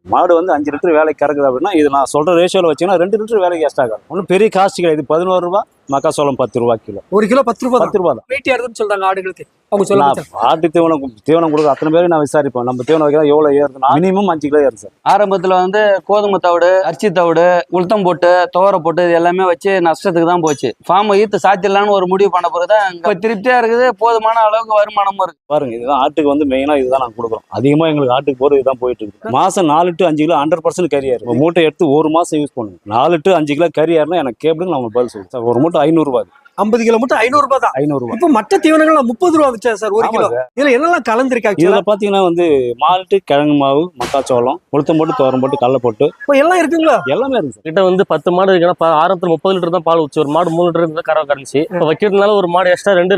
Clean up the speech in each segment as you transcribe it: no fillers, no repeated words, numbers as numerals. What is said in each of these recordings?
மாடு வந்து 5 லிட்டர் வேலைக்கு கறக்குது அப்படின்னா இது நான் சொல்ற ரேஷியோல வச்சீங்கன்னா 2 லிட்டர் வேலைக்கு எக்ஸ்ட்ரா ஆகும். ஒன்றும் பெரிய காஸ்ட் கிடையாது. 11 ரூபா, மக்காச்சோளம் 10 ரூபா கிலோ. ஒரு கிலோ 10 ரூபா. 10 ரூபா தான். வெயிட் ஏறுதுன்னு சொல்றாங்க ஆடுகளுக்கு. அவங்க சொல்லுங்க. ஆட்டு தீவனம் கொடுக்க அத்தனை பேரும் நான் விசாரிப்பேன். நம்ம தீவனம் வைக்கிறோம் எவ்வளவு ஏறுதுன்னா மினிமம் 5 கிலோ ஏறுது சார். ஆரம்பத்துல வந்து கோதுமை தவிடு, அரிசி தவிடு, உளுத்தம் போட்டு, துவரை போட்டு இது எல்லாமே வச்சு நஷ்டத்துக்கு தான் போச்சு. ஃபார்ம் ஈத்து சாத்திடலான்னு ஒரு முடிவு பண்ண பிறகுதான் இப்ப திருப்தியா இருக்குது. போதுமான அளவுக்கு வருமானமும் இருக்கு. பாருங்க, இதுதான் ஆட்டுக்கு வந்து மெயினா இதுதான் நாங்க கொடுக்குறோம். அதிகமா எங்களுக்கு ஆட்டுக்கு போறது இதுதான் போயிட்டு இருக்கு. மாசம் 4 to 5 கிலோ 100% கறி ஏறும். மூட்டை எடுத்து 1 மாசம் யூஸ் பண்ணுங்க. 4 to 5 கிலோ கறி ஏறுனா எனக்கு கேபிளுக்கு நம்ம பதில் சொல்லுவோம் சார். ஒரு மூட்டை 500 ரூபாய். 50 கிலோ மட்டும் 500 ரூபாய் தான். 500 ரூபாய். இப்ப மற்ற தீவனங்கள் 30 ரூபா வச்சா சார் ஒரு கிலோ. இதுல என்னெல்லாம் கலந்துருக்காங்க? இதுல பாத்தீங்கன்னா வந்து மால்ட்டு, கிழங்கு மாவு, மக்காச்சோளம், உளுத்தம் போட்டு, துவரம் போட்டு, கடலை போட்டு எல்லாம் இருக்குங்களா? எல்லாமே இருக்கு சார். கிட்ட வந்து 10 மாடு இருக்குன்னா ஆரம்பத்துல 30 லிட்டர் தான் பால் ஊச்சு. ஒரு மாடு 3 லிட்டர் இருந்தா கறவை கறந்துச்சு. இப்போ வைக்கிறதுனால ஒரு மாடு எக்ஸ்ட்ரா 2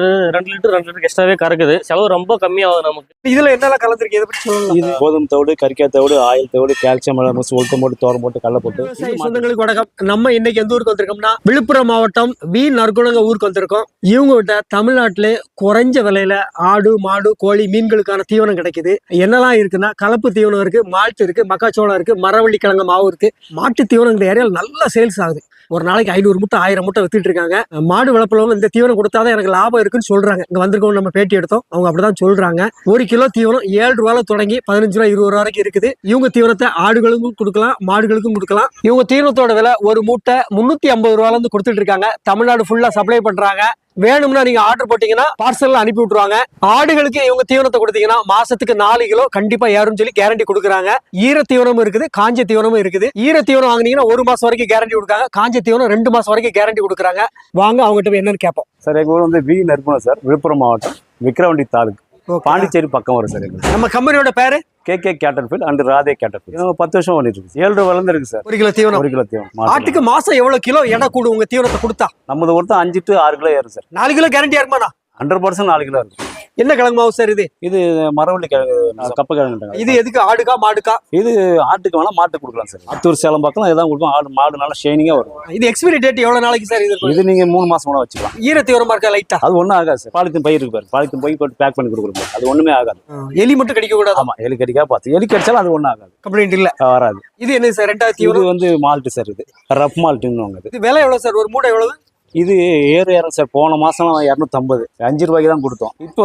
லிட்டர் எக்ஸ்ட்ராவே கறக்குது. செலவு ரொம்ப கம்மியாகுது நமக்கு. இதுல என்னெல்லாம் கலந்துருக்கு இதை பத்தி சொல்லலாம். இது கோதுமை தவிடு, கறிக்காய் தவிடு, ஆயில் தவிடு, கால்சியம், உளுத்தம் போட்டு, துவரம் போட்டு, கடலை போட்டு. சொந்தங்களுக்கு வணக்கம். நம்ம இன்னைக்கு எந்த ஊருக்கு வந்திருக்கோம்னா விழுப்புரம் மாவட்டம் வி நற்குணங்க ஊருக்கு வந்திருக்கோம். இவங்க கிட்ட தமிழ்நாட்டிலே குறைஞ்ச விலையில ஆடு, மாடு, கோழி, மீன்களுக்கான தீவனம் கிடைக்குது. என்னெல்லாம் இருக்குன்னா கலப்பு தீவனம் இருக்கு, மால்ட் இருக்கு, மக்காச்சோளம் இருக்கு, மரவள்ளி கிழங்கு மாவு இருக்கு. மாட்டு தீவனம் இந்த ஏரியாவில் நல்ல சேல்ஸ் ஆகுது. ஒரு நாளைக்கு 500 மூட்டை 1000 மூட்டை வித்துட்டு இருக்காங்க. மாடு வளர்ப்புலவங்க இந்த தீவனம் கொடுத்தாதான் எனக்கு லாபம் இருக்குன்னு சொல்றாங்க. இங்க வந்திருக்கோம், நம்ம பேட்டி எடுத்தோம், அவங்க அப்படிதான் சொல்றாங்க. 1 கிலோ தீவனம் 7 ரூபாயில தொடங்கி 15 ரூபா 20 ரூபா வரைக்கும் இருக்குது. இவங்க தீவனத்தை ஆடுகளுக்கும் கொடுக்கலாம், மாடுகளுக்கும் கொடுக்கலாம். இவங்க தீவனத்தோட விலை ஒரு மூட்டை 350 ரூபாயில இருந்து கொடுத்துட்டு இருக்காங்க. தமிழ்நாடு ஃபுல்லா சப்ளை பண்றாங்க. வேணும்னா நீங்க ஆர்டர் போட்டீங்கன்னா பார்சல்ல அனுப்பி விட்டுருவாங்க. ஆடுகளுக்கு இவங்க தீவனத்தை கொடுத்தீங்கன்னா மாசத்துக்கு 4 கிலோ கண்டிப்பா ஏறும்னு சொல்லி கேரண்டி கொடுக்குறாங்க. ஈர தீவனமும் இருக்குது, காஞ்ச தீவனமும் இருக்குது. ஈர தீவனம் வாங்கினீங்கன்னா 1 மாசம் வரைக்கும் கேரண்டி கொடுக்காங்க. காஞ்ச தீவனம் 2 மாசம் வரைக்கும் கேரண்டி கொடுக்குறாங்க. வாங்க அவங்ககிட்ட என்னன்னு கேட்போம். சார் எங்க ஊர் வந்து வி நற்குணம் சார், விழுப்புரம் மாவட்டம், விக்கிரவாண்டி தாலுக்கு, பாண்டிச்சேரி பக்கம் வரும் சார். நம்ம கம்பெனியோட பேரு KK கேட்டல் ஃபீல்ட் அண்ட் ராதே கேட்டல் ஃபீல்ட். 10 வருஷம் பண்ணிட்டு இருக்கு. 7 ரூபாயில இருந்து இருக்கு சார். 1 கிலோ தீவனம். 1 கிலோ தீவனம். ஆட்டுக்கு மாசம் எவ்வளவு கிலோ எடை கூடும் உங்க தீவனத்தை கொடுத்தா? நமது ஒருத்தர் 5 to 6 கிலோ ஏறும் சார். 4 கிலோ கேரண்டி ஏறுமாண்ணா? 100% 4 கிலோ இருக்கு. என்ன கிழங்கு மாவு சார் இது? இது மரவள்ளி கிழங்கு, கப்ப கிழங்கு. இது எதுக்கு? ஆடுக்கா மாடுக்கா? இது ஆட்டுக்கு வேணா மாட்டுக்கு கொடுக்கலாம் சார். அத்தூர் சேலம் பக்கம் இதான் கொடுப்போம். ஆடு மாடு நல்லா ஷைனிங்கா வரும். இது எக்ஸ்பைரி டேட் எவ்வளவு நாளைக்கு சார் இது? இது நீங்க 3 மாசம் கூட வச்சுக்கலாம். ஈர தீவனமா இருக்கா லைட்டா? அது ஒண்ணும் ஆகாது சார். பாலித்தீன் பை இருக்கு பாரு, பாலித்தீன் பை போட்டு பேக் பண்ணி கொடுக்குறோம். அது ஒண்ணுமே ஆகாது. எலி மட்டும் கடிக்க கூடாது. ஆமா, எலி கடிக்கா பார்த்து எலி கடிச்சாலும் அது ஒண்ணும் ஆகாது. கம்ப்ளைண்ட் இல்ல, வராது. இது என்ன சார்? 2வது இது தீவனம் வந்து மால்ட் சார். இது ரஃப் மால்ட்னு. இது விலை எவ்வளவு சார்? ஒரு மூட்டை எவ்வளவு? இது ஏறும் சார். போன மாசம் 250, 5 ரூபாய்க்கு தான் கொடுத்தோம். இப்போ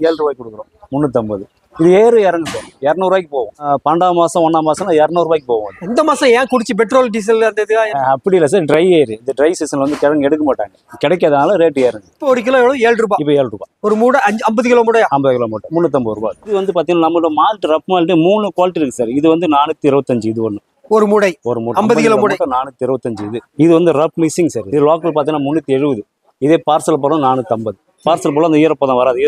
7 ரூபாய்க்கு கொடுக்குறோம். 350. இது இறங்கு சார். 200 ரூபாய்க்கு போகும். 12ஆம் மாசம் 1ஆம் மாசம் 200 ரூபாய்க்கு போகும். இந்த மாசம் ஏன் குடிச்சு பெட்ரோல் டீசல் அந்த இது? அப்படி இல்லை சார், ட்ரை ஏறு. இந்த ட்ரை சீசன்ல வந்து கிழங்கு எடுக்க மாட்டாங்க, கிடைக்காதனால ரேட் ஏறுங்க. இப்போ 1 கிலோ எவ்வளவு? 7 ரூபாய். இப்போ 7 ரூபாய். ஒரு மூட்டை 50 கிலோ மூட்டை 50 கிலோ மூட்டை 350 ரூபாய். இது வந்து பாத்தீங்கன்னா நம்மளோட மால்ட், ரஃப் மால்ட் 3 குவாலிட்டி இருக்கு சார். இது வந்து 425. இது ஒண்ணு ஒரு மூட்டை. 50 கிலோ மூட்டை 425. இது வந்து ரஃப் மிக்சிங் சார். இது லோக்கல் பாத்தீங்கன்னா 370. இதே பார்சல் போறோம் 450. பார்சல் போல அந்த ஈரப்பதம் வராது.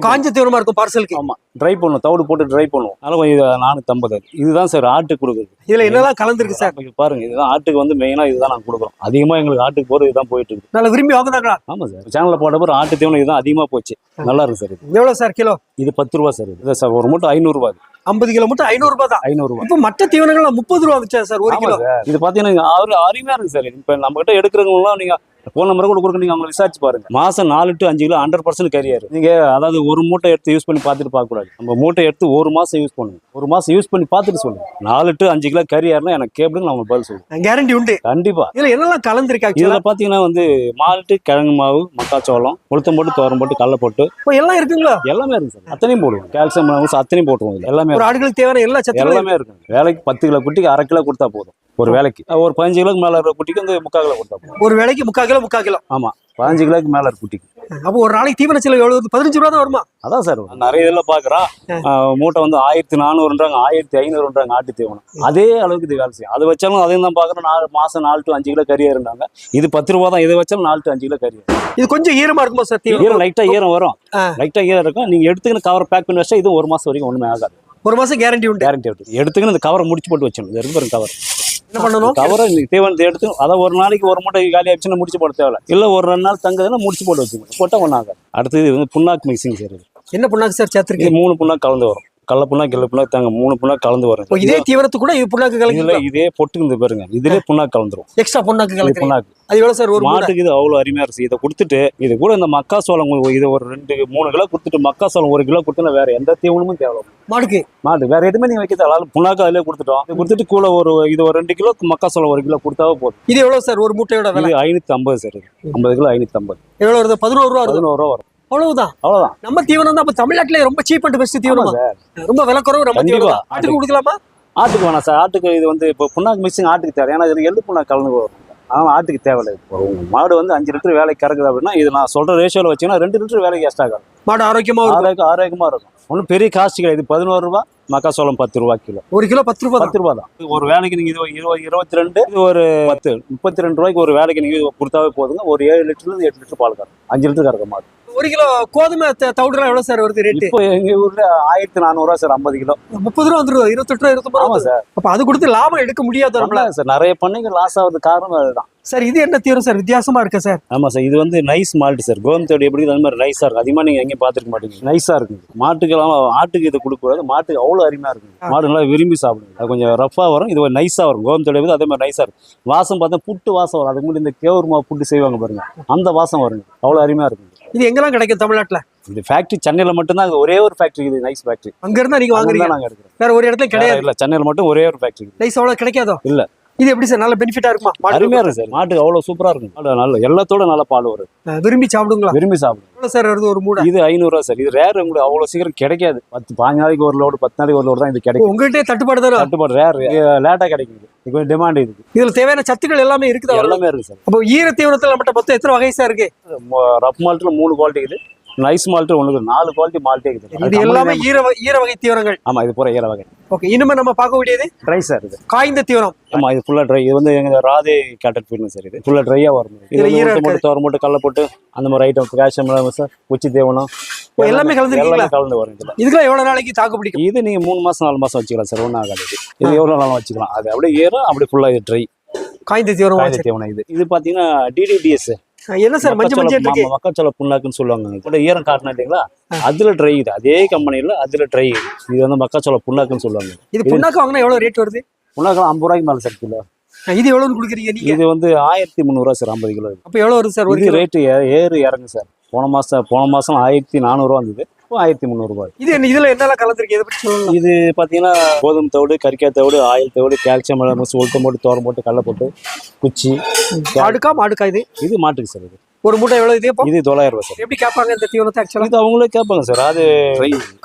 காஞ்ச தீவனமா இருக்கும் பார்சலுக்கு. ஆமா, ட்ரை பண்ணுவோம், தவிடு போட்டு ட்ரை பண்ணுவோம். அதனால இது 450. இதுதான் சார் ஆட்டுக்கு கொடுக்குறது. இதுல என்னெல்லாம் கலந்துருக்கு சார்? பாருங்க, இதுதான் ஆட்டுக்கு வந்து மெயினா இதுதான் நாங்க கொடுக்குறோம். அதிகமா எங்களுக்கு ஆட்டுக்கு போறது இதுதான் போயிட்டு இருக்கு. நல்லா விரும்பி வாங்குறாங்களா? ஆமா சார், சேனல்ல போட்ட பிறகு ஆட்டு தீவனம் இதுதான் அதிகமா போச்சு. நல்லா இருக்கு சார். இது எவ்வளவு சார் கிலோ? இது 10 ரூபாய் சார். இது சார் ஒரு மூட்டை 500 ரூபாய். 50 கிலோ மூட்டை 500 ரூபாய் தான். 500 ரூபாய். இப்போ மற்ற தீவனங்கள் 30 ரூபாய் வச்சா சார் ஒரு கிலோ. இது பாத்தீங்கன்னா அருமையா இருக்கு சார். இப்ப நம்ம கிட்ட எடுக்கிறவங்களாம் நீங்க போன் நம்பர் கூட கொடுக்க, நீங்க அவங்க விசாரிச்சு பாருங்க. மாசம் 4 to 5 கிலோ 100% கறி ஏறும். நீங்க அதாவது ஒரு மூட்டை எடுத்து யூஸ் பண்ணி பார்த்துட்டு பார்க்க கூடாது. நம்ம மூட்டை எடுத்து 1 மாசம் யூஸ் பண்ணுங்க. 1 மாசம் யூஸ் பண்ணி பார்த்துட்டு சொல்லுங்க. 4 to 5 கிலோ கறி ஏறினா எனக்கு கேபிளுக்கு நம்ம பதில் சொல்லுவோம். கேரண்டி உண்டு கண்டிப்பா. இதுல என்னெல்லாம் கலந்துருக்காங்க? இதுல பாத்தீங்கன்னா வந்து மால்ட்டு, கிழங்கு மாவு, மக்காச்சோளம், உளுத்தம் போட்டு, துவரம் போட்டு, கடலை போட்டு எல்லாம் இருக்குங்களா? எல்லாமே இருக்கு சார். அத்தனையும் போடுவோம். கால்சியம் அத்தனையும் போட்டுருவோம். எல்லாமே ஒரு ஆடுகளுக்கு தேவையான எல்லா சத்தும் எல்லாமே இருக்கு. வேலைக்கு 10 கிலோ குட்டிக்கு 1/2 கிலோ கொடுத்தா போதும். ஒரு வேலைக்கு ஒரு 15 கிலோக்கு மேல இருக்கிற குட்டிக்கு வந்து 3/4 கிலோ கொடுத்தா போதும். ஒரு வேலைக்கு 3/4 கிலோ. ஆமா, 15 கிலோக்கு மேல இருக்க குட்டிக்கு. அப்போ ஒரு நாளைக்கு தீவன செலவு எவ்வளவு? 15 ரூபா தான் வருமா? அதான் சார், நிறைய இதுல பாக்குறோம். மூட்டை வந்து 1400ன்றாங்க, 1500ன்றாங்க ஆட்டு தீவனம். அதே அளவுக்கு இது வேலை செய்யும். அது வச்சாலும் அதையும் தான் பாக்குறோம். மாசம் 4 to 5 கிலோ கறி ஏறுறாங்க. இது 10 ரூபா தான். இதை வச்சாலும் 4 to 5 கிலோ கறி. இது கொஞ்சம் ஈரமா இருக்குமா சார்? ஈரம் லைட்டா ஈரம் வரும். லைட்டா ஈரம் இருக்கும். நீங்க எடுத்துக்கின்னு கவர் பேக் பண்ணி வச்சா இது 1 மாசம் வரைக்கும் ஒண்ணுமே ஆகாது. 1 மாசம் கேரண்டி உண்டு. கேரண்டி உண்டு. எடுத்துக்கின்னு இந்த கவரை முடிச்சு போட்டு வச்சிடணும். இது இருக்கு கவர். என்ன பண்ணணும்? கவரை தீவனத்தை எடுத்து அதான் ஒரு நாளைக்கு ஒரு மூட்டை காலி ஆயிடுச்சுன்னா முடிச்சு போட தேவை இல்ல. ஒரு 2 நாள் தங்குதுன்னா முடிச்சு போட்டு வச்சுக்கணும். போட்டா ஒன்றாகாது. அடுத்தது இது வந்து புண்ணாக்கு மிக்சிங் சார். என்ன புண்ணாக்கு சார் சேர்த்துருக்கு? 3 புண்ணாக்கு கலந்து வரும். கடல புண்ணாக்கு கிள்ள புண்ணாக்கு தாங்க 3 புண்ணாக்கு கலந்து வரும். இப்போ இதே தீவனத்து கூட இது புண்ணாக்கு இதுல கலக்கி இதே பொட்டுக்கு பாருங்க, இதுலயே புண்ணாக்கு கலந்துரும். எக்ஸ்ட்ரா புண்ணாக்கு இது கலக்கு. புண்ணாக்கு அது எவ்வளவு சார் ஒரு மூட்டை? மாட்டுக்கு இது அவ்வளவு அருமையா இருக்கு. இதை கொடுத்துட்டு இது கூட இந்த மக்காசோளம் இது ஒரு 2-3 கிலோ கொடுத்துட்டு மக்காசோளம் 1 கிலோ கொடுத்தா வேற எந்த தீவனமும் தேவை மாடுக்கு மாட்டு வேற எதுவுமே நீங்க வைக்க தேவை. புண்ணாக்கு அதிலே கொடுத்துட்டோம். இது கொடுத்துட்டு கூட இது ஒரு 2 கிலோ மக்காசோளம் 1 கிலோ கொடுத்தாவே போதும். இது எவ்வளவு சார் ஒரு மூட்டையோட விலை? இது 550 சார். 50 கிலோ 550. எவ்வளவு வருது? 11 ரூபா வருது. 11 ரூபா வரும். அவ்வளவுதான். அவ்வளவுதான். நம்ம தீவனம் தான் அப்ப தமிழ்நாட்டுல ரொம்ப சீப் அண்ட் பெஸ்ட் தீவனம். ரொம்ப விலை குறைவு. நம்ம கண்டிப்பா. தீவனம் ஆட்டுக்கு கொடுக்கலாமா? ஆட்டுக்கு வேணாம் சார். ஆட்டுக்கு இது இப்போ புண்ணாக்கு மிக்சிங் ஆட்டுக்கு தேவை. ஏன்னா இது எள்ளு புண்ணாக்கு கலந்து வரும். ஆனால் ஆட்டுக்கு தேவையில்லை. இப்போ உங்க மாடு 5 லிட்டர் வேலைக்கு கறக்குது அப்படின்னா இது நான் சொல்ற ரேஷியோல வச்சீங்கன்னா 2 லிட்டர் வேலைக்கு எக்ஸ்ட்ரா கறக்கும். மாடு ஆரோக்கியமா ஆரோக்கியமா இருக்கும். ஒன்றும் பெரிய காஸ்ட் கிடையாது. 11 ரூபா, மக்காசோளம் 10 ரூபா கிலோ. 1 கிலோ 10 ரூபா. 10 ரூபா தான். ஒரு வேலைக்கு நீங்க இது 22, இது ஒரு 10, 32 ரூபாய்க்கு ஒரு வேலைக்கு நீங்க கொடுத்தாவே போதுங்க. ஒரு 7 லிட்டர்ல 8 லிட்டர் பால் கறக்கும். 5 லிட்டர் கறக்க மாடு. 1 கிலோ கோதுமை தவிடுலாம் எவ்வளவு சார் வருது ரேட்டு? இப்போ எங்க ஊர்ல 1400 ரூபா சார் 50 கிலோ. 30 ரூபா வந்துரும். 28 ரூபா 29 ஆமா ரூபா. சார். அப்ப அது கொடுத்து லாபம் எடுக்க முடியாது நம்மள. சார் நிறைய பண்ணைங்க லாஸ் ஆகுது காரணம் அதுதான். சார் இது என்ன தீவனம் சார்? வித்தியாசமா இருக்கு சார். ஆமா சார். இது நைஸ் மால்ட் சார். கோதுமை எப்படி அந்த மாதிரி நைஸா இருக்கும். அதிகமா நீங்க எங்கேயும் பாத்துருக்க மாட்டீங்க. நைஸா இருக்கு. மாட்டுக்கெல்லாம் ஆட்டுக்கு இதை கொடுக்க கூடாது. மாட்டுக்கு அவ்வளவு அருமையா இருக்கு. மாடு நல்லா விரும்பி சாப்பிடுங்க. அது கொஞ்சம் ரஃபா வரும். இது நைஸா வரும். கோதுமை அதே மாதிரி நைஸா இருக்கும். வாசம் பார்த்தா புட்டு வாசம் வரும். அதுக்கு முன்னாடி இந்த கேவுர் மாவு புட்டு செய்வாங்க பாருங்க, அந்த வாசம் வருங்க. அவ்வளவு அருமையா இருக்கு. இது எங்கெல்லாம் கிடைக்கும் தமிழ்நாட்டுல? இந்த ஃபேக்டரி சென்னையில மட்டும் தான். ஒரே ஒரு ஃபேக்டரி இது, நைஸ் ஃபேக்டரி. அங்க இருந்தா நீங்க வாங்குறீங்க? நாங்க எடுக்கிறோம். வேற ஒரு இடத்துல கிடையாது. இல்ல, சென்னையில மட்டும் ஒரே ஒரு ஃபேக்டரி. நைஸ் அவ்வளவு கிடைக்காதோ? இல்ல. இது எப்படி சார்? நல்ல பெனிஃபிட்டா இருக்குமா? அருமையா இருக்கு சார். மாட்டுக்கு அவ்வளவு சூப்பரா இருக்கும். நல்ல எல்லாத்தோட நல்ல பால் வரும். விரும்பி சாப்பிடுங்களா? விரும்பி சாப்பிடும். எவ்வளவு சார் வருது ஒரு மூடை? இது 500 ரூபா சார். இது ரேர். உங்களுக்கு அவ்வளவு சீக்கிரம் கிடைக்காது. 10-15 நாளைக்கு ஒரு லோடு, 10 நாளைக்கு ஒரு லோடு தான் இது கிடைக்கும். உங்கள்கிட்ட தட்டுப்பாடு தானே? தட்டுப்பாடு ரேர். லேட்டா கிடைக்குது. இப்போ டிமாண்ட் இருக்கு. இதுல தேவையான சத்துக்கள் எல்லாமே இருக்குது. எல்லாமே இருக்கு சார். அப்போ ஈர தீவனத்துல நம்மகிட்ட மொத்தம் எத்தனை வகை சார் இருக்கு? ரஃப் மால்ட்ல 3 குவாலிட்டி இருக்குது. நைஸ் மால்ட் உங்களுக்கு 4 குவாலிட்டி மால்ட்டே இருக்குது. இது எல்லாமே ஈர வகை தீவனங்கள். ஆமா, இது பூரா ஈர வகை. ஓகே. இனிமே நம்ம பார்க்க வேண்டியது ட்ரை சார். இது காய்ந்த தீவனம். ஆமா, இது ஃபுல்லா ட்ரை. இது எங்க ராதே கேட்டட் ஃபீல்டு சார். இது ஃபுல்லா ட்ரையா வரும். இது மட்டும் தோர மட்டும் கல்ல போட்டு அந்த மாதிரி ஐட்டம் கால்சியம் சார், உச்சி தேவனம் எல்லாமே கலந்துருக்கீங்களா? கலந்து வரும். இதுக்கெல்லாம் எவ்வளவு நாளைக்கு தாக்கு பிடிக்கும்? இது நீங்க 3 மாசம் 4 மாசம் வச்சுக்கலாம் சார். ஒன்றும் ஆகாது. இது எவ்வளவு நாளும் வச்சுக்கலாம். அது அப்படியே ஏறும். அப்படியே ஃபுல்லா இது ட்ரை காய்ந்த தீவனம். தேவனம். இது பாத்தீங்கன்னா DDDS. என்ன சார் மஞ்சள் இருக்கு? மக்காச்சோள புண்ணாக்குன்னு சொல்லுவாங்க. ஈரம் காட்டினா இல்லைங்களா, அதுல ட்ரை. இது அதே கம்பெனில அதுல ட்ரை. இது மக்காச்சோள புண்ணாக்குன்னு சொல்லுவாங்க. இது புண்ணாக்கு வாங்கினா எவ்வளவு ரேட் வருது? புண்ணாக்கு 50 ரூபாய்க்கு மேல சார் கிலோ. இது எவ்வளவு கொடுக்குறீங்க நீங்க? இது 1300 ரூபா சார் 50 கிலோ. அப்ப எவ்வளவு வருது சார்? ஒரு ரேட்டு ஏறு இறங்கு சார். போன மாசம் 1400 ரூபா இருந்தது. 1300 ரூபாய். இது இதுல என்னெல்லாம் கலந்துருக்கு? இதை பற்றி சொல்லலாம். இது பாத்தீங்கன்னா கோதுமை தவிடு, கறிக்காய் தவிடு, ஆயில் தவிடு, கால்சியம் உளுத்தம் போட்டு, தோரம் போட்டு, கடலை போட்டு, குச்சி. மாடுக்கா இது மாட்டுக்கு சார். இது ஒரு மூட்டை எவ்வளவு? இது 900 ரூபாய் சார். எப்படி கேட்பாங்க இந்த தீவனத்தை? ஆக்சுவலா இது அவங்களே கேட்பாங்க சார். அது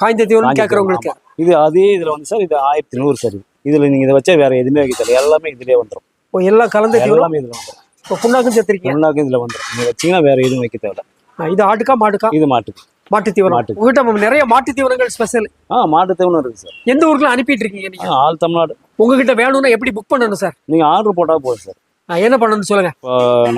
காய்ந்த தீவனம் கேட்கறவங்களுக்கு. இது அதே இதுல சார். இது 1100 சார். இதுல நீங்க இதை வச்சா வேற எதுவுமே வைக்க தேவை. எல்லாமே இதுலயே வந்துடும். எல்லாம் கலந்து எல்லாமே இதுல வந்துடும். இப்போ புண்ணாக்கும் சேர்த்திருக்கீங்க? புண்ணாக்கும் இதுல வந்துடும். நீங்க வச்சீங்கன்னா வேற எதுவும் வைக்க தேவை. இது ஆட்டுக்கா மாட்டுக்கா? இது மாட்டுக்கு. மாட்டு தீவனம். உங்ககிட்ட நிறைய மாட்டு தீவனங்கள் ஸ்பெஷல். மாட்டு தீவனம் இருக்கு சார். எந்த ஊருக்குலாம் அனுப்பிட்டு இருக்கீங்க நீங்க? ஆல் தமிழ்நாடு. உங்ககிட்ட வேணும்னா எப்படி புக் பண்ணணும் சார்? நீங்க ஆர்டர் போட்டா போதும் சார். என்ன பண்ணணும்னு சொல்லுங்க.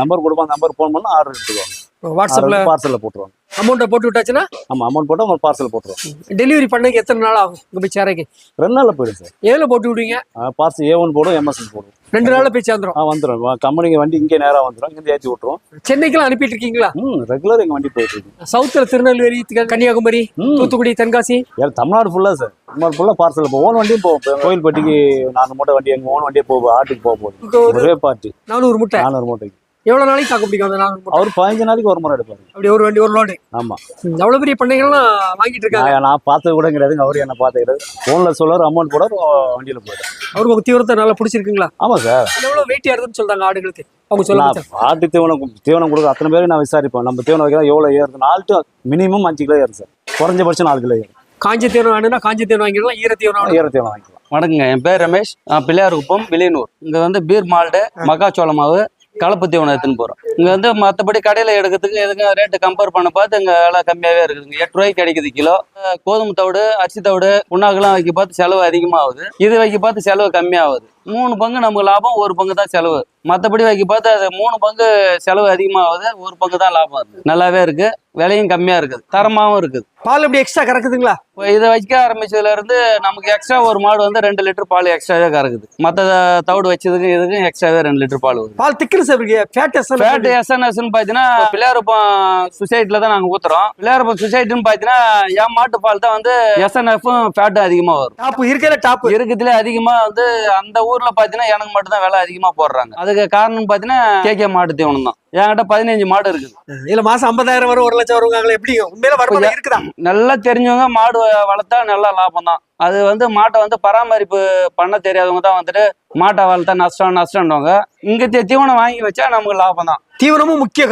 நம்பர் கொடுப்பாங்க. நம்பர் ஃபோன் பண்ணா ஆர்டர் எடுத்துக்குவாங்க. வாட்ஸ்அப்ல பார்சல்ல போட்டுருவாங்க. அமௌண்ட்டை போட்டு விட்டாச்சுன்னா? ஆமா, அமௌண்ட் போட்டா உங்களுக்கு பார்சல் போட்டுருவாங்க. டெலிவரி பண்ணக்கு எத்தனை நாள் ஆகும்? இங்க போய் சேரைக்கு 2 நாள்ல போயிடும் சார். ஏல போட்டு விடுவீங்க? பார்சல் A1 போடும், MSN போடும். 2 நாள்ல போய் சேர்ந்துரும். வந்துடும். கம்பெனிக்கு வண்டி இங்கே நேரா வந்துடும். இங்க ஏற்றி விட்டுரும். சென்னைக்கெல்லாம் அனுப்பிட்டு இருக்கீங்களா? ரெகுலர் எங்க வண்டி போயிட்டு இருக்கு. சவுத்துல திருநெல்வேலி, கன்னியாகுமரி, தூத்துக்குடி, தென்காசி, தமிழ்நாடு ஃபுல்லா சார். தமிழ்நாடு ஃபுல்லா பார்சல் ஓன் வண்டியும் போகும். கோயில்பட்டிக்கு 4 மூட்டை வண்டி எங்க ஓன் வண்டியே போகும். ஆட்டுக்கு போகுது ஒரே பார்ட்டி. 400 மூட்டை. 400 மூட்டைக்கு எவ்வளவு நாளைக்கு தாக்கு பிடிக்கும் அந்த 400 மூட்டை? அவர் 15 நாளைக்கு ஒரு முறை எடுப்பாரு. அப்படி ஒரு வண்டி ஒரு லோடு. ஆமா. அவ்வளவு பெரிய பண்ணைகள்லாம் வாங்கிட்டு இருக்காங்க. நான் பார்த்தது கூட கிடையாது. அவரு என்ன பார்த்தது கிடையாது. போன்ல சொல்றாரு, அமௌண்ட் போட வண்டியில போயிடும். அவருக்கு உங்க தீவனத்தை நல்லா பிடிச்சிருக்குங்களா? ஆமா சார். எவ்வளவு வெயிட் ஏறுதுன்னு சொல்றாங்க ஆடுகளுக்கு? அவங்க சொல்லுங்க. ஆட்டு தீவனம் கொடுக்க அத்தனை பேரும் நான் விசாரிப்பேன். நம்ம தீவனம் வைக்கிறதா எவ்வளவு ஏறுது? 4 மினிமம் 5 கிலோ ஏறும் சார். குறைஞ்சபட்சம் 4 கிலோ ஏறும். காஞ்ச தீவனம் வேணும்னா காஞ்ச தீவனம் வாங்கிடலாம். ஈர தீவனம் வாங்கிக்கலாம். வணக்கங்க, என் பேர் ரமேஷ். பிள்ளையார்குப்பம், வில்லியனூர். இங்க பீர் மால்டு, மக்காச்சோள மாவு, கலப்பு தீவனம் எடுத்துன்னு போறோம். இங்க மற்றபடி கடையில எடுக்கிறதுக்கு எதுக்கும் ரேட்டு கம்பேர் பண்ண பார்த்து இங்க விலை கம்மியாவே இருக்குதுங்க. 8 ரூபாய்க்கு கிடைக்குது கிலோ. கோதுமை தவிடு, அரிசி தவிடு, புண்ணாக்கெல்லாம் வைக்க பார்த்து செலவு அதிகமாகுது. இது வைக்க பார்த்து செலவு கம்மியாகுது. 3 பங்கு நமக்கு லாபம், 1 பங்கு தான் செலவு. மற்றபடி வைக்க பார்த்து அது 3 பங்கு செலவு அதிகமாகுது, 1 பங்கு தான் லாபம். நல்லாவே இருக்கு, விலையும் கம்மியா இருக்குது, தரமாவும் இருக்குது. பால் எப்படி எக்ஸ்ட்ரா கறக்குதுங்களா? இப்போ இதை வைக்க ஆரம்பிச்சதுல இருந்து நமக்கு எக்ஸ்ட்ரா ஒரு மாடு வந்து 2 லிட்டர் பால் எக்ஸ்ட்ராவே கறக்குது. மற்ற தவிடு வச்சதுக்கு இதுக்கும் எக்ஸ்ட்ராவே 2 லிட்டர் பால் வருது. பால் திக்னஸ் இருக்கு. ஃபேட் எஸ்என்எஸ்ன்னு பார்த்தீங்கன்னா பிள்ளையாருப்பம் சொசைட்டில தான் நாங்கள் ஊத்துறோம். பிள்ளையாருப்பம் சொசைட்டின்னு பார்த்தீங்கன்னா என் மாட்டு பால் தான் வந்து எஸ்என்எஃப்பும் ஃபேட்டும் அதிகமாக வரும். டாப் இருக்கிற டாப் இருக்குதுல அதிகமாக வந்து அந்த ஊர்ல பார்த்தீங்கன்னா எனக்கு மட்டும் தான் விலை அதிகமாக போடுறாங்க. அதுக்கு காரணம் பார்த்தீங்கன்னா கேகே மாட்டு தீவனம் தான். என்கிட்ட 15 மாடு இருக்குது. இல்ல மாசம் 50,000 வரும் 1 லட்சம் வருவாங்களே, எப்படி உண்மையில வருமானம் இருக்குதா? நல்லா தெரிஞ்சவங்க மாடு வளர்த்தா நல்லா லாபம் தான். அது வந்து மாட்டை வந்து பராமரிப்பு பண்ண தெரியாதவங்க தான் வந்துட்டு மாட்டை வளர்த்தா நஷ்டம்ன்றவங்க. இங்க தீவனம் வாங்கி வச்சா நமக்கு லாபம் தான். தீவனமும் முக்கிய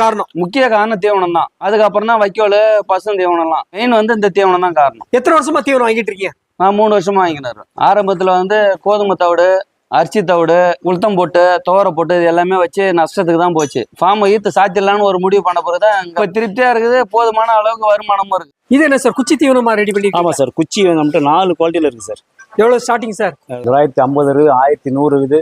காரணம் தீவனம் தான். அதுக்கப்புறம் தான் வைக்கோல் பசு தீவனம்லாம். மெயின் வந்து இந்த தீவனம் தான் காரணம். எத்தனை வருஷமா தீவனம் வாங்கிட்டு இருக்கீங்க? நான் 3 வருஷமா வாங்கினாரு. ஆரம்பத்துல வந்து கோதுமை தவிடு, அரிசி தவிடு, உளுத்தம் போட்டு, துவரை போட்டு இது எல்லாமே வச்சு நஷ்டத்துக்கு தான் போச்சு. ஃபார்ம் ஈத்து சாத்திடலான்னு ஒரு முடிவு பண்ண பிறகுதான் இப்போ திருப்தியா இருக்குது. போதுமான அளவுக்கு வருமானமும் இருக்கு. இது என்ன சார், குச்சி தீவனமா ரெடி பண்ணி? ஆமா சார், குச்சி நம்மகிட்ட 4 குவாலிட்டியில இருக்கு சார். எவ்வளவு ஸ்டார்டிங் சார்? 950, 1100 இருக்குது,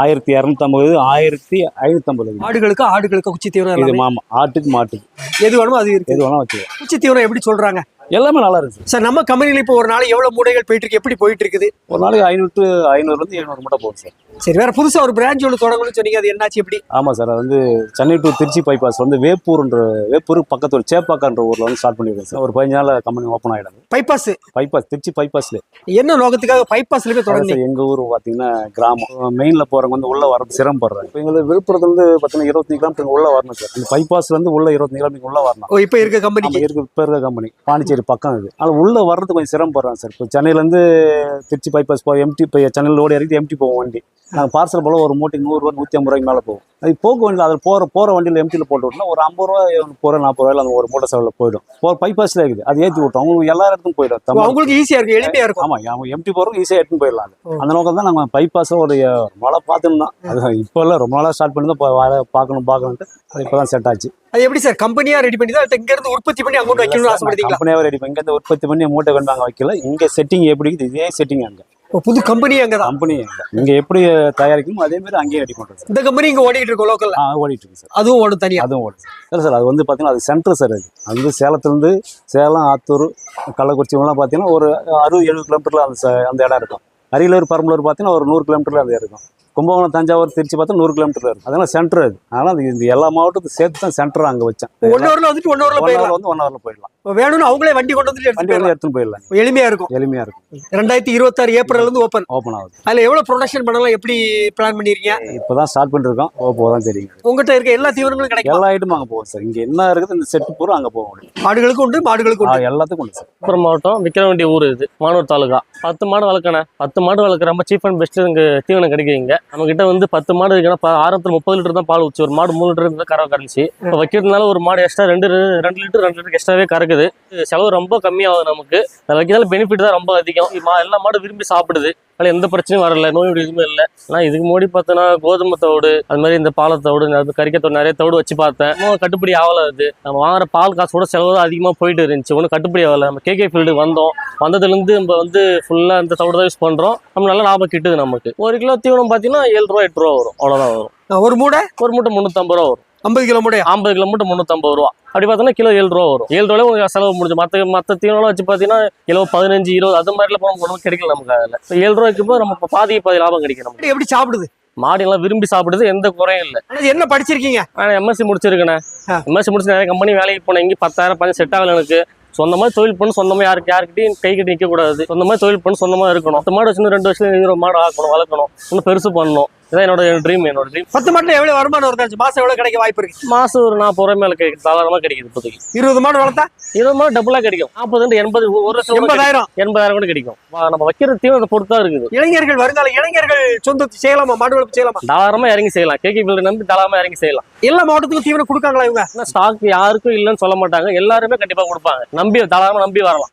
1250, 1550. ஆடுகளுக்கு குச்சி தீவனம் இது மாமா, ஆட்டுக்கு மாட்டுக்கு எது வேணுமோ அது இருக்கு. எது வேணா வச்சுக்கலாம். குச்சி தீவனம் எப்படி சொல்றாங்க? எல்லாமே நல்லா இருக்கு சார். சார் நம்ம கம்பெனில இப்போ ஒரு நாளைக்கு எவ்வளவு மூடைகள் போயிட்டு இருக்கு, எப்படி போயிட்டு இருக்குது? ஒரு நாளைக்கு 500 to 700 மூட்டை போகும் சார். சரி, வேற புதுசா ஒரு பிரான்ச் ஒன்று தொடங்கணும்னு சொன்னீங்க, அது என்னாச்சு எப்படி? ஆமா சார், அது வந்து சென்னை டு திருச்சி பைபாஸ் வந்து வேப்பூர் பக்கத்துல சேப்பாக்கான்ற ஊர்ல வந்து ஸ்டார்ட் பண்ணிருக்கேன் சார். ஒரு 15 நாள்ல கம்பெனி ஓப்பன் ஆயிடுது. பைபாஸ் திருச்சி பைபாஸ்ல. என்ன நோக்கத்துக்காக பைபாஸ்ல போய் தொடங்கி? எங்க ஊர் பாத்தீங்கன்னா கிராமம், மெயின்ல போறவங்க வந்து உள்ள வரது சிரமப்படுறாங்க. இப்போ எங்களுக்கு விழுப்புரத்துல இருந்து பாத்தீங்கன்னா 25 கிலோமீட்டர் உள்ள வரணும் சார். இந்த பைபாஸ்ல இருந்து உள்ள 25 கிலோமீட்டர் உள்ள வரணும். இப்ப இருக்க கம்பெனி இருக்க கம்பெனி பாண்டிச்சேரி பக்கம் இது. ஆனா உள்ள வர்றது கொஞ்சம் சிரமப்படுறாங்க சார். இப்போ சென்னையில இருந்து திருச்சி பைபாஸ் போய் எம்டி சென்னையில் ஓடி இறக்கி எம்டி போவோம் வண்டி. நாங்கள் பார்சல் போல ஒரு மூட்டை 100 ரூபா 150 ரூபாய்க்கு மேலே போகும். அது போக வண்டியில் அதில் போகிற வண்டியில் எம்டியில் போட்டு விட்டோம்னா ஒரு 50 ரூபா 30 ரூபா 40 ரூபாயில் அந்த ஒரு மூட்டை செலவில் போயிடும். பைபாஸ்ல இருக்குது, அது ஏற்றி விட்டோம். அவங்களுக்கு எல்லா இடத்துக்கும் போயிடும். அவங்களுக்கு ஈஸியாக இருக்கும், எளிமையாக இருக்கும். ஆமாம், அவங்க எம்டி போகிறவங்க ஈஸியாக எடுத்துன்னு போயிடலாம். அந்த நோக்கம் தான் நாங்கள் பைபாஸில் ஒரு மழை பார்த்துருந்தோம். அது இப்போ இல்லை, ரொம்ப நாளாக ஸ்டார்ட் பண்ணி தான் பார்க்கணுன்ட்டு அது இப்போ தான் செட் ஆச்சு. அது எப்படி சார், கம்பெனியா ரெடி பண்ணி தான் இங்க இருந்து உற்பத்தி பண்ணி அங்கோட்டு வைக்கணும்னு ஆசைப்படுறீங்களா? கம்பெனியாவே ரெடி பண்ணி இங்க உற்பத்தி பண்ணி மூட்டை கொண்டு அங்கே வைக்கல. இங்கே செட்டிங் எப்படி இருக்குது இதே செட்டிங் அங்கே. புது கம்பெனி அங்கே தான். கம்பெனி இங்கே எப்படி தயாரிக்கணும் அதே மாதிரி அங்கேயே ரெடி பண்ணுறோம் சார். இந்த கம்பெனி இங்கே ஓடிட்டு இருக்கோம் லோக்கல். ஓடிட்டு இருக்கு சார். அதுவும் ஓடும் தனியாக? அதுவும் ஓடும் சார். சார் அது வந்து பார்த்தீங்கன்னா அது சென்டர் சார். அது வந்து சேலத்துலேருந்து சேலம், ஆத்தூர், கள்ளக்குறிச்சி இவங்களாம் பார்த்தீங்கன்னா ஒரு 60-70 கிலோமீட்டரில் அந்த இடம் இருக்கும். அரியலூர், பெரம்பலூர் பார்த்தீங்கன்னா ஒரு 100 கிலோமீட்டரில் அந்த இருக்கும். கும்பகோணம், தஞ்சாவூர், திருச்சி பார்த்தா 100 கிலோமீட்டர் இருக்கும். அதெல்லாம் சென்டர் அது. அதனால இந்த எல்லா மாவட்டத்தையும் சேர்த்து தான் சென்டர் அங்கே வச்சேன். 1 ஹவர்ல வந்துட்டு 1 ஹவர்ல போயிடலாம். 1 ஹவர்ல போயிடலாம். வேணும்னு அவங்களே வண்டி கொண்டு வந்து எடுத்துன்னு போயிடலாம். எளிமையா இருக்கும். 2026 ஏப்ரல் இருந்து ஓப்பன் ஆகுது. அதுல எவ்வளவு ப்ரொடக்ஷன் பண்ணலாம், எப்படி பிளான் பண்ணிருக்கீங்க? இப்பதான் ஸ்டார்ட் பண்ணிருக்கோம். போதான் தெரியும். உங்ககிட்ட இருக்க எல்லா தீவனங்களும் கிடைக்கும்? எல்லா ஐட்டமும் அங்க போகும் சார். இங்க என்ன இருக்குது இந்த செட் பூரா அங்க போகும். ஆடுகளுக்கு உண்டு, மாடுகளுக்கு உண்டு, எல்லாத்துக்கும் உண்டு சார். விழுப்புரம் மாவட்டம் விக்கிரவாண்டி ஊர் இது, மானூர் தாலுகா. 10 மாடு வளர்க்கணும். 10 மாடு வளர்க்குற ரொம்ப சீப் அண்ட் பெஸ்ட் இங்க தீவனம் கிடைக்குங்க. நம்ம கிட்ட வந்து 10 மாடு இருக்குன்னா ஆரம்பத்தில் 30 லிட்டர் தான் பால் ஊச்சு. ஒரு மாடு 3 லிட்டர் இருந்தால் கறவை கறந்துச்சு. இப்போ வைக்கிறதுனால ஒரு மாடு எக்ஸ்ட்ரா 2 லிட்டர் எக்ஸ்ட்ராவே கறக்குது. செலவு ரொம்ப கம்மியாகுது நமக்கு. அதை வைக்கிறதால பெனிஃபிட் தான் ரொம்ப அதிகம். எல்லா மாடும் விரும்பி சாப்பிடுது. அதில் எந்த பிரச்சனையும் வரல, நோய் எதுவுமே இல்லை. ஆனால் இதுக்கு முன்னாடி பார்த்தோன்னா கோதுமை தவிடு, அது மாதிரி இந்த பாலத்தோடு, கறிக்கத்தோடு நிறைய தவிடு வச்சு பார்த்தேன். இன்னும் கட்டுப்படி ஆகலை. அது நம்ம வாங்குற பால் காசோட செலவு தான் அதிகமாக போயிட்டு இருந்துச்சு. ஒன்றும் கட்டுப்படி ஆகலை. நம்ம கேகே ஃபீல்டு வந்ததுலேருந்து நம்ம வந்து ஃபுல்லாக இந்த தவிடு தான் யூஸ் பண்ணுறோம். நம்ம நல்ல லாபம் கிட்டுது நமக்கு. 1 கிலோ தீவனம் பார்த்தீங்கன்னா 7 ரூபா 8 ரூபா வரும். அவ்வளோதான் வரும். ஒரு மூட்டை 350 ரூபா வரும். 50 கிலோ மூட்டை 350 ரூபா. அப்படி பார்த்தோன்னா கிலோ 7 ரூபா வரும். 7 ரூபாய் உங்களுக்கு செலவு முடிஞ்சு. மற்ற தீவனம் வச்சு பார்த்தீங்கன்னா கிலோ 15, 20 அது மாதிரிலாம் போனோம் கிடைக்கல நமக்கு. அதில் 7 ரூபாய்க்கு போது நம்ம பாதி லாபம் கிடைக்கும் நமக்கு. எப்படி சாப்பிடுது மாடு? எல்லாம் விரும்பி சாப்பிடுது, எந்த குறையும் இல்லை. என்ன படிச்சிருக்கீங்க? எம்எஸ்சி முடிச்சிருக்கேன். எம்எஸ்சி முடிச்சு நிறைய கம்பெனி வேலைக்கு போனேன். இங்கே 10,000 15 செட் ஆகல எனக்கு. சொந்தமாக தொழில் பண்ணு, சொந்தமாக யார்கிட்டையும் கை கட்டி நிற்கக்கூடாது. சொந்தமாக தொழில் பண்ணு, சொந்தமாக இருக்கணும். 10 மாடு வச்சு 2 வருஷத்துல 20 மாடு ஆக்கணும், வளர்க்கணும், இன்னும் பெருசு பண்ணணும். இதான் என்னோட ட்ரீம். 10 மாட்டுல எவ்வளவு வருமானம் வருது? மாசம் எவ்வளவு கிடைக்க வாய்ப்பு இருக்கு? மாசம் ஒரு 40 ரூபாய் மேல கிடைக்கும். தாராளமா கிடைக்குது. இப்போதைக்கு 20 மாடு வளர்த்தா 20 மாடு டபுளா கிடைக்கும். 40 80 ஒரு வருஷம் 80,000 கூட கிடைக்கும். நம்ம வைக்கிற தீவனத்தை பொறுத்தா இருக்குது. இளைஞர்கள், வருங்கால இளைஞர்கள் சொந்த செய்யலாமா? மாடு வளர்ப்பு செய்யலாமா? தாராளமா இறங்கி செய்யலாம். கேகே ஃபீல்டு நம்பி தாராளமா இறங்கி செய்யலாம். எல்லா மாவட்டத்துக்கும் தீவனம் கொடுக்காங்களா இவங்க? ஸ்டாக் யாருக்கும் இல்லைன்னு சொல்ல மாட்டாங்க. எல்லாருமே கண்டிப்பா கொடுப்பாங்க. தாராளமா நம்பி வரலாம்.